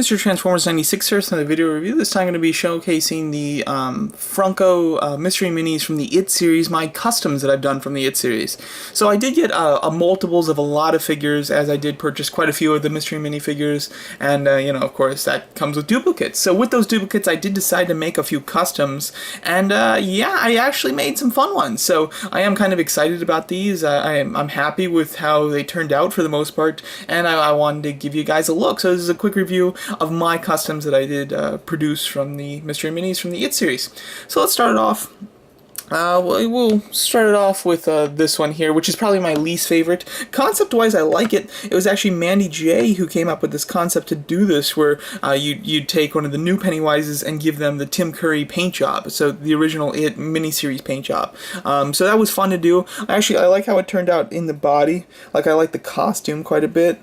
Mr. Transformers 96 here. So in the video review, this time I'm going to be showcasing the Funko mystery minis from the It series, my customs that I've done from the It series. So I did get multiples of a lot of figures, as I did purchase quite a few of the mystery mini figures, and you know, of course, that comes with duplicates. So with those duplicates, I did decide to make a few customs, and yeah, I actually made some fun ones. So I am kind of excited about these. I'm happy with how they turned out for the most part, and I wanted to give you guys a look. So this is a quick review of my customs that I did produce from the mystery minis from the It series. So let's start it off. We'll start it off with this one here, which is probably my least favorite. Concept-wise, I like it. It was actually Mandy J who came up with this concept to do this, where you'd take one of the new Pennywises and give them the Tim Curry paint job, so the original It miniseries paint job. So that was fun to do. I like how it turned out in the body. Like, I like the costume quite a bit.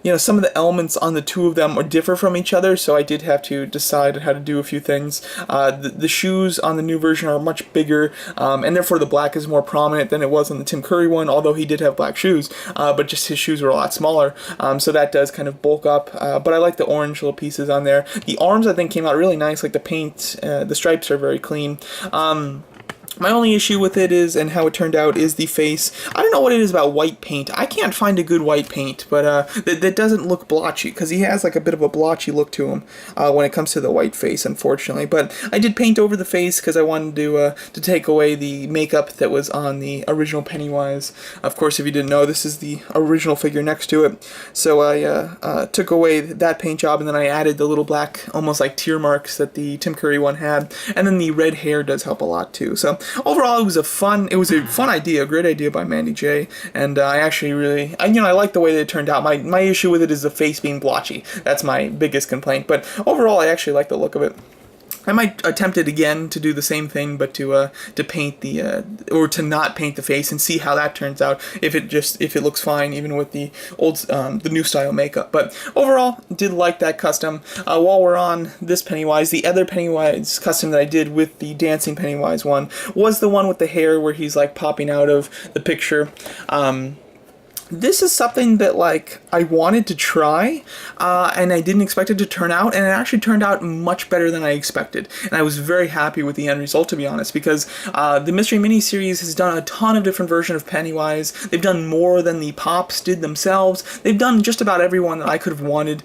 You know, some of the elements on the two of them differ from each other, so I did have to decide how to do a few things. The shoes on the new version are much bigger, and therefore the black is more prominent than it was on the Tim Curry one, although he did have black shoes, but just his shoes were a lot smaller, so that does kind of bulk up, but I like the orange little pieces on there. The arms, I think, came out really nice. Like, the paint, the stripes are very clean. My only issue with it is, and how it turned out, is the face. I don't know what it is about white paint. I can't find a good white paint, but that doesn't look blotchy, because he has like a bit of a blotchy look to him when it comes to the white face, unfortunately. But I did paint over the face because I wanted to take away the makeup that was on the original Pennywise. Of course, if you didn't know, this is the original figure next to it. So I took away that paint job, and then I added the little black, almost like tear marks that the Tim Curry one had, and then the red hair does help a lot too. So overall, it was a fun idea, a great idea by Mandy J, and I actually really, I like the way that it turned out. My issue with it is the face being blotchy. That's my biggest complaint, but overall, I actually like the look of it. I might attempt it again to do the same thing, but to paint the or to not paint the face and see how that turns out. If it looks fine, even with the the new style makeup. But overall, did like that custom. While we're on this Pennywise, the other Pennywise custom that I did with the dancing Pennywise one was the one with the hair where he's like popping out of the picture. This is something that, like, I wanted to try, and I didn't expect it to turn out, and it actually turned out much better than I expected. And I was very happy with the end result, to be honest, because the Mystery Mini-series has done a ton of different versions of Pennywise. They've done more than the Pops did themselves. They've done just about every one that I could have wanted,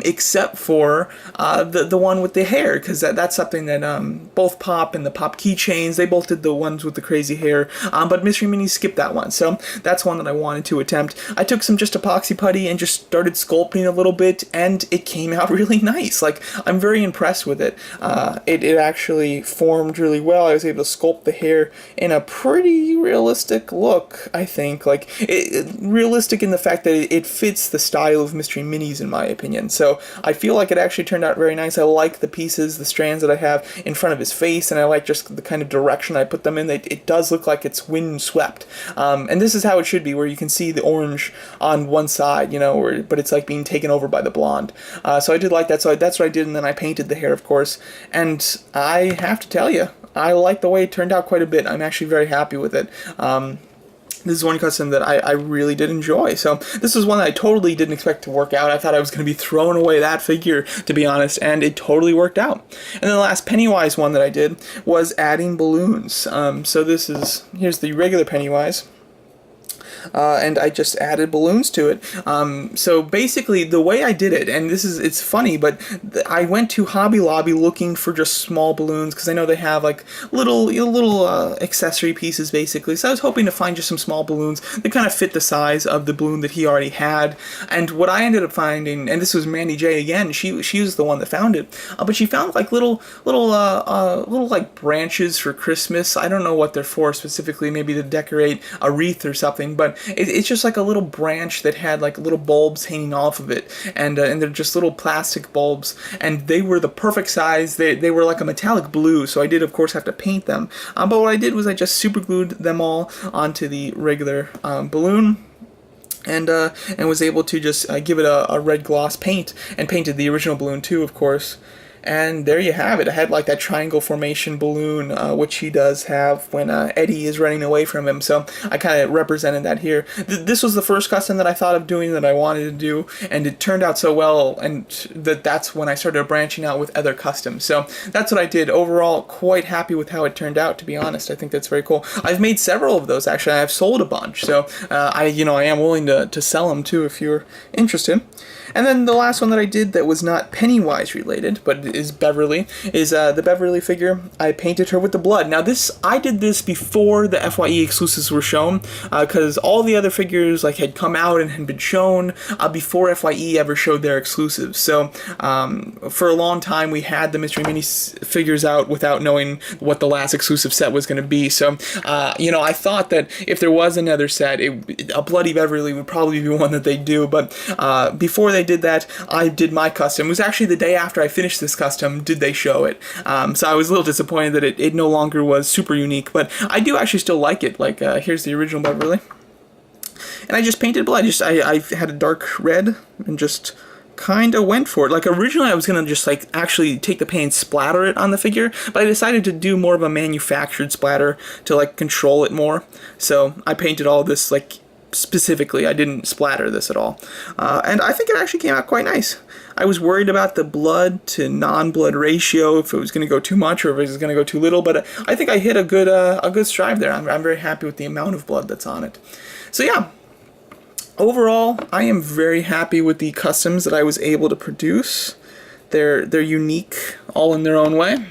except for the one with the hair, because that's something that both Pop and the Pop keychains, they both did the ones with the crazy hair, but Mystery Mini skipped that one, so that's one that I wanted to attempt. I took some just epoxy putty and just started sculpting a little bit, and it came out really nice. Like, I'm very impressed with it. It actually formed really well. I was able to sculpt the hair in a pretty realistic look, I think. Like, realistic in the fact that it fits the style of Mystery Minis, in my opinion. So I feel like it actually turned out very nice. I like the pieces, the strands that I have in front of his face, and I like just the kind of direction I put them in. It does look like it's wind swept. And this is how it should be, where you can see the orange on one side, but it's like being taken over by the blonde. So I did like that, so that's what I did, and then I painted the hair, of course, and I have to tell you, I like the way it turned out quite a bit. I'm actually very happy with it. This is one custom that I really did enjoy. So this is one that I totally didn't expect to work out. I thought I was going to be throwing away that figure, to be honest, and it totally worked out. And then the last Pennywise one that I did was adding balloons. So here's the regular Pennywise. And I just added balloons to it. So basically, the way I did it, and it's funny, but I went to Hobby Lobby looking for just small balloons, because I know they have like little accessory pieces, basically. So I was hoping to find just some small balloons that kind of fit the size of the balloon that he already had. And what I ended up finding, and this was Mandy J again, she was the one that found it, but she found like little like branches for Christmas. I don't know what they're for specifically, maybe to decorate a wreath or something, but it's just like a little branch that had like little bulbs hanging off of it, and they're just little plastic bulbs, and they were the perfect size. They were like a metallic blue, so I did, of course, have to paint them. But what I did was I just super glued them all onto the regular balloon, and was able to just give it a red gloss paint, and painted the original balloon too, of course. And there you have it. I had like that triangle formation balloon, which he does have when Eddie is running away from him. So I kind of represented that here. This was the first custom that I thought of doing that I wanted to do, and it turned out so well, and that's when I started branching out with other customs. So that's what I did. Overall, quite happy with how it turned out, to be honest. I think that's very cool. I've made several of those, actually. I've sold a bunch. So I am willing to sell them too if you're interested. And then the last one that I did that was not Pennywise related, but is Beverly, is the Beverly figure. I painted her with the blood. Now I did this before the FYE exclusives were shown, because all the other figures like had come out and had been shown before FYE ever showed their exclusives. So for a long time we had the Mystery Mini figures out without knowing what the last exclusive set was going to be. So I thought that if there was another set, a Bloody Beverly would probably be one that they do. But before they did that, I did my custom. It was actually the day after I finished this custom did they show it. So I was a little disappointed that it no longer was super unique, but I do actually still like it. Like here's the original Beverly. And I just painted blood. I had a dark red and just kind of went for it. Like originally I was going to just like actually take the paint and splatter it on the figure, but I decided to do more of a manufactured splatter to like control it more. So I painted all this like specifically. I didn't splatter this at all. And I think it actually came out quite nice. I was worried about the blood to non-blood ratio, if it was going to go too much or if it was going to go too little, but I think I hit a good stride there. I'm very happy with the amount of blood that's on it. So yeah, overall, I am very happy with the customs that I was able to produce. They're unique, all in their own way,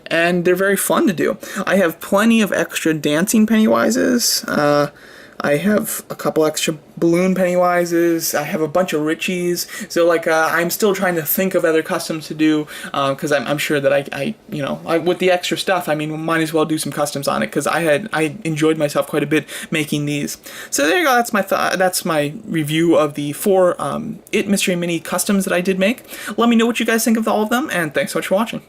and they're very fun to do. I have plenty of extra dancing Pennywises. I have a couple extra balloon Pennywises. I have a bunch of Richies. So like I'm still trying to think of other customs to do, because I'm sure that I with the extra stuff, I mean, might as well do some customs on it, because I enjoyed myself quite a bit making these. So there you go. That's my review of the 4 It Mystery Mini customs that I did make. Let me know what you guys think of all of them, and thanks so much for watching.